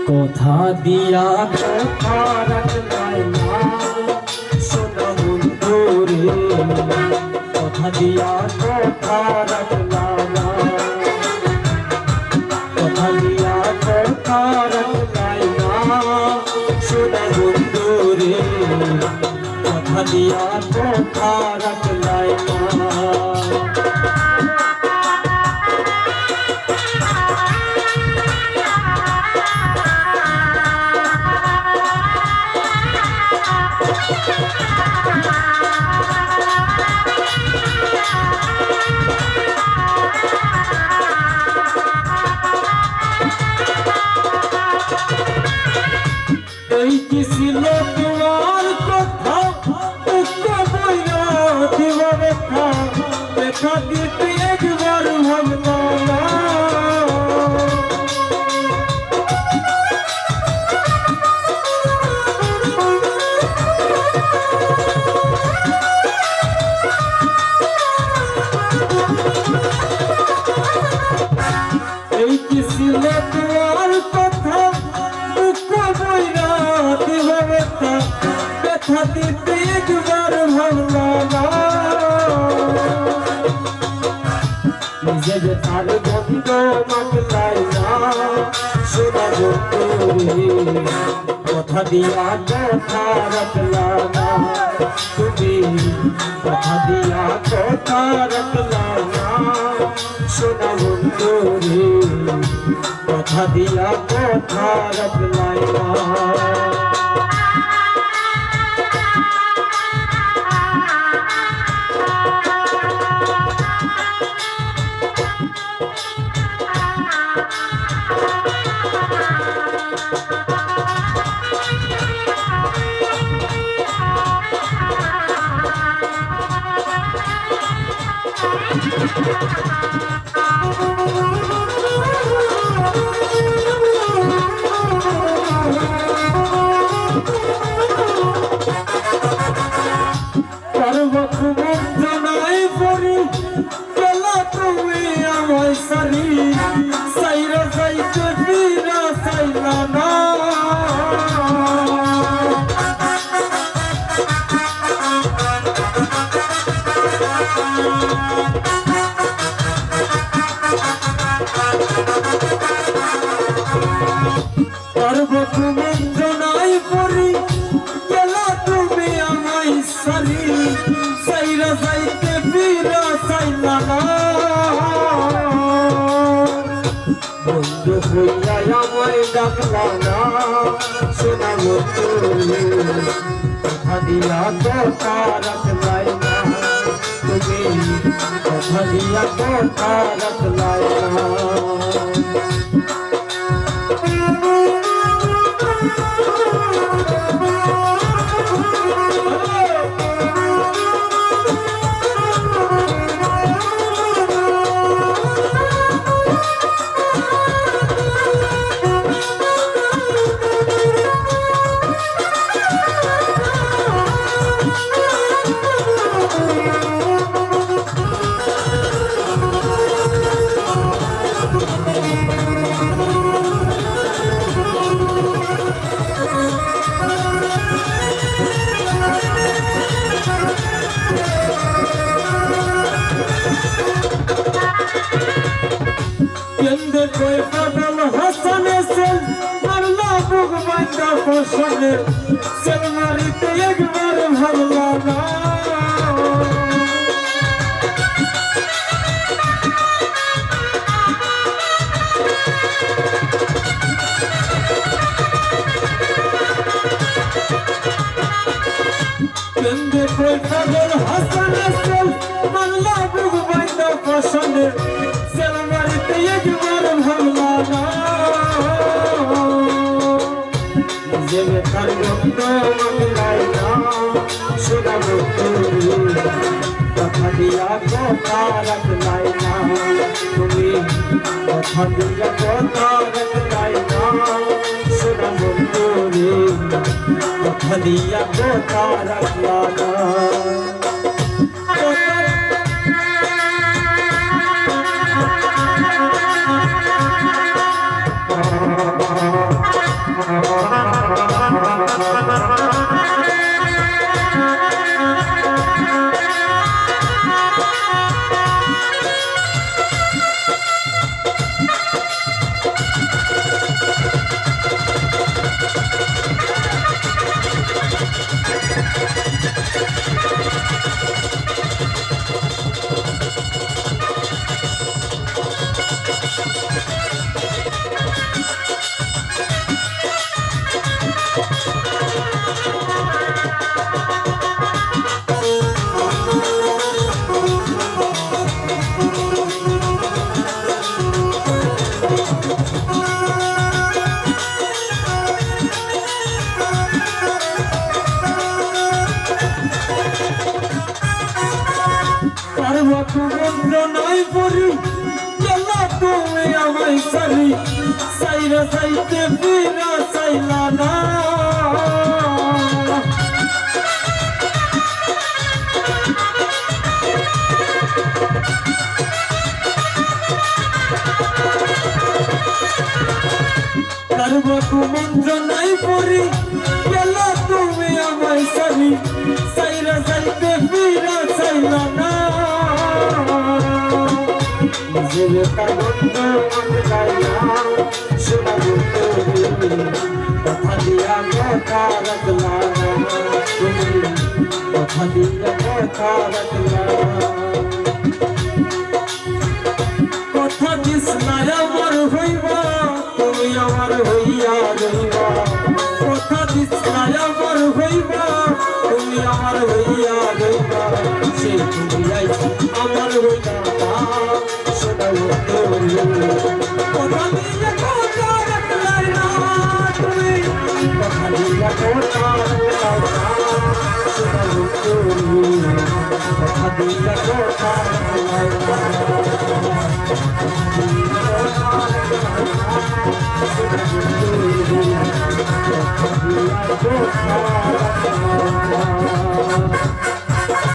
কথা দিয়া কথা রাখলাই না সোনা বন্ধু রে, কথা দিয়া কথা রাখলাই না, কথা দিয়া কথা রাখলাই না সোনা বন্ধু রে, কথা দিয়া কথা রাখলাই না। এই কি ছিল তোমার কথা, দিবার দেখা দেখা দিতে একবার ভাবনা না। এই কি ছিল তোমার কথা, ব্যথা দিতে একবার ভাবনা না। নিজে যে তার বন্ধ মাগলাই না সোনা বন্ধু রে, কথা দিয়া কথা রাখলা না তুমি, কথা দিয়া কথা রাখলা না সোনা বন্ধু রে, কথা দিয়া কথা রাখলাই না। যন্ত্রণায় পড়ি গেলা তুমি আমায় সারি, সাইরা যাইতে ফিরা চাইলা না। যন্ত্রণায় পড়ি গেলা তুমি আমায় সারি, সাইরা যাইতে ফিরা চাইলা না। বন্ধু হইয়া আমায় ডাকলা না সোনা বন্ধু রে, কথা দিয়া কথা রাখলাই না তুমি, কথা দিয়া কথা রাখলাই না। কেন্দ্রে কই পাগল হাসানে সেল মারলা বুক বাঁধা ফসলে, সেল মারিতে একবার ভাবলা না। কেন্দ্রে কই পাগল হাসানে সেল মারলা বুক বাঁধা ফসলে, সেল মারিতে একবার ভাবলা না। নিজে তার বন্ধ মাগলাই না সোনা বন্ধু রে, কথা দিয়া কথা রাখলাই না তুমি, কথা দিয়া কথা রাখলাই না সোনা বন্ধু রে, কথা দিয়া কথা রাখলা না। মন্ত্র নাই পড়ি চলো তুমি আমায় সারি সাইরা সাইতে ফিরা সাইলা না কারবাকু মন্ত্র নাই পড়ি চলো তুমি আমায় সারি সাইরা সাইতে ফিরা সাইলা না নিজের কাগন্ধ মনে গাইলা শোনা কথা দিয়া কথা রাখলা তুমি কথা দিয়া কথা রাখলা কথা দিস না আমার হইবা তুমি আমার হইয়া রইবা কথা দিস না আমার হইবা তুমি আমার হইয়া রইবা সে তুমি আইছি আমার হইলা কথা দিয়ে কথা রাখলাই না তুমি কথা দিয়ে কথা রাখলাই না কথা দিয়ে কথা রাখলাই না